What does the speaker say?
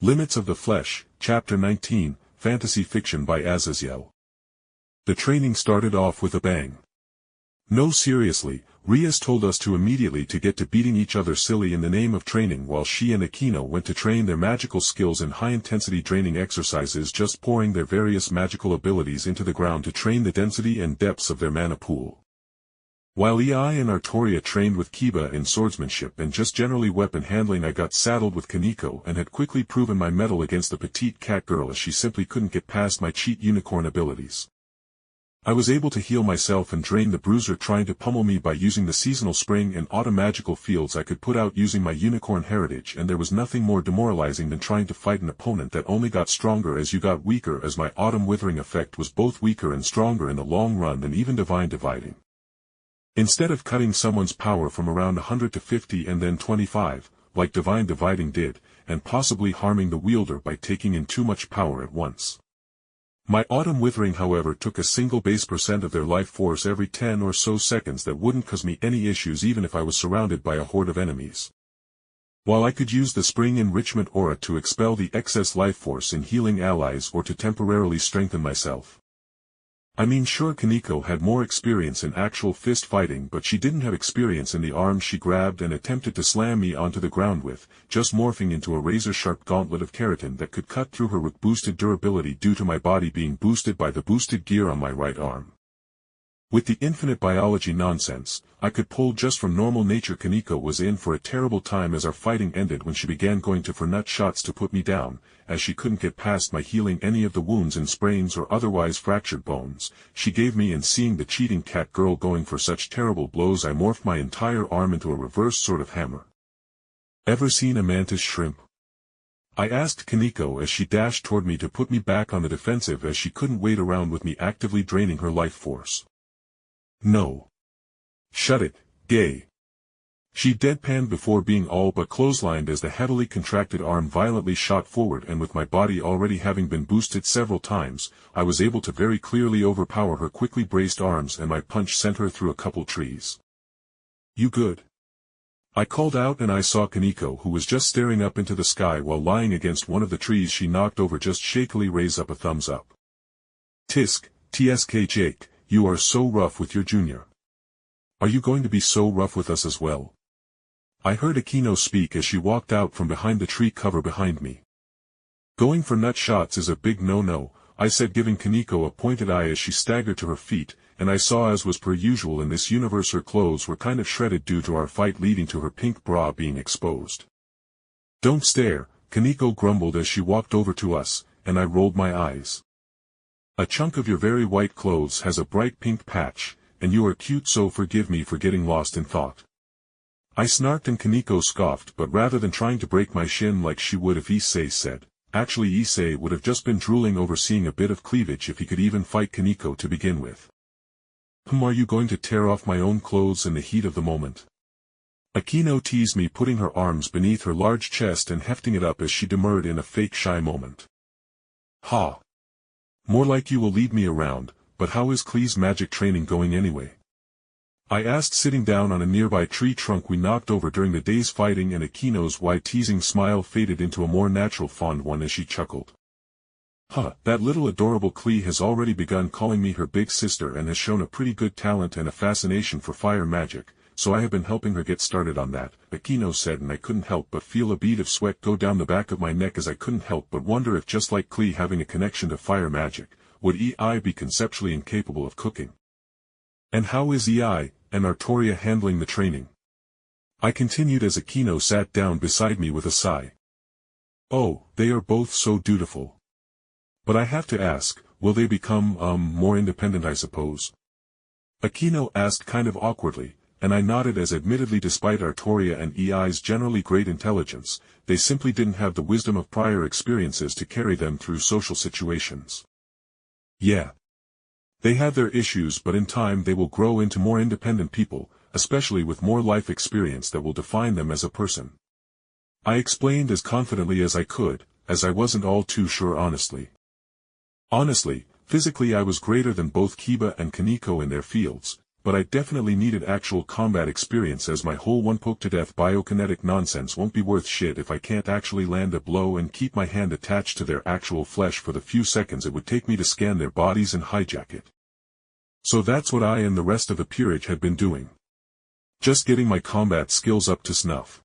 Limits of the Flesh, Chapter 19, Fantasy Fiction by Azazyel. The training started off with a bang. No, seriously, Rias told us to immediately to get to beating each other silly in the name of training, while she and Akeno went to train their magical skills in high-intensity draining exercises, just pouring their various magical abilities into the ground to train the density and depths of their mana pool. While Ei and Artoria trained with Kiba in swordsmanship and just generally weapon handling, I got saddled with Koneko and had quickly proven my mettle against the petite cat girl, as she simply couldn't get past my cheat unicorn abilities. I was able to heal myself and drain the bruiser trying to pummel me by using the seasonal spring and autumn magical fields I could put out using my unicorn heritage, and there was nothing more demoralizing than trying to fight an opponent that only got stronger as you got weaker, as my autumn withering effect was both weaker and stronger in the long run than even divine dividing. Instead of cutting someone's power from around 100 to 50 and then 25, like divine dividing did, and possibly harming the wielder by taking in too much power at once. My autumn withering, however, took a single base % of their life force every 10 or so seconds that wouldn't cause me any issues even if I was surrounded by a horde of enemies. While I could use the spring enrichment aura to expel the excess life force in healing allies or to temporarily strengthen myself. I mean, sure, Koneko had more experience in actual fist fighting, but she didn't have experience in the arms she grabbed and attempted to slam me onto the ground with, just morphing into a razor-sharp gauntlet of keratin that could cut through her with boosted durability due to my body being boosted by the boosted gear on my right arm. With the infinite biology nonsense I could pull just from normal nature, Koneko was in for a terrible time as our fighting ended when she began going for nut shots to put me down, as she couldn't get past my healing any of the wounds and sprains or otherwise fractured bones she gave me, and seeing the cheating cat girl going for such terrible blows, I morphed my entire arm into a reverse sort of hammer. Ever seen a mantis shrimp? I asked Koneko as she dashed toward me to put me back on the defensive, as she couldn't wait around with me actively draining her life force. No. Shut it, gay. She deadpanned before being all but clotheslined as the heavily contracted arm violently shot forward, and with my body already having been boosted several times, I was able to very clearly overpower her quickly braced arms, and my punch sent her through a couple trees. You good? I called out, and I saw Koneko, who was just staring up into the sky while lying against one of the trees she knocked over, just shakily raise up a thumbs up. Tsk Jake. You are so rough with your junior. Are you going to be so rough with us as well? I heard Akeno speak as she walked out from behind the tree cover behind me. Going for nut shots is a big no-no, I said, giving Koneko a pointed eye as she staggered to her feet, and I saw, as was per usual in this universe, her clothes were kind of shredded due to our fight, leading to her pink bra being exposed. Don't stare, Koneko grumbled as she walked over to us, and I rolled my eyes. A chunk of your very white clothes has a bright pink patch, and you are cute, so forgive me for getting lost in thought. I snarked, and Koneko scoffed, but rather than trying to break my shin like she would if Issei said, actually Issei would have just been drooling over seeing a bit of cleavage if he could even fight Koneko to begin with. Are you going to tear off my own clothes in the heat of the moment? Akeno teased me, putting her arms beneath her large chest and hefting it up as she demurred in a fake shy moment. Ha! More like you will lead me around, but how is Klee's magic training going anyway? I asked, sitting down on a nearby tree trunk we knocked over during the day's fighting, and Akeno's wide teasing smile faded into a more natural fond one as she chuckled. That little adorable Klee has already begun calling me her big sister and has shown a pretty good talent and a fascination for fire magic, so I have been helping her get started on that, Akeno said, and I couldn't help but feel a bead of sweat go down the back of my neck as I couldn't help but wonder if, just like Klee having a connection to fire magic, would Ei be conceptually incapable of cooking? And how is Ei and Artoria handling the training? I continued as Akeno sat down beside me with a sigh. Oh, they are both so dutiful. But I have to ask, will they become, more independent, I suppose? Akeno asked kind of awkwardly, and I nodded as, admittedly, despite Artoria and Ei's generally great intelligence, they simply didn't have the wisdom of prior experiences to carry them through social situations. Yeah. They have their issues, but in time they will grow into more independent people, especially with more life experience that will define them as a person. I explained as confidently as I could, as I wasn't all too sure honestly. Honestly, physically I was greater than both Kiba and Koneko in their fields, but I definitely needed actual combat experience, as my whole one-poke-to-death biokinetic nonsense won't be worth shit if I can't actually land a blow and keep my hand attached to their actual flesh for the few seconds it would take me to scan their bodies and hijack it. So that's what I and the rest of the peerage had been doing. Just getting my combat skills up to snuff.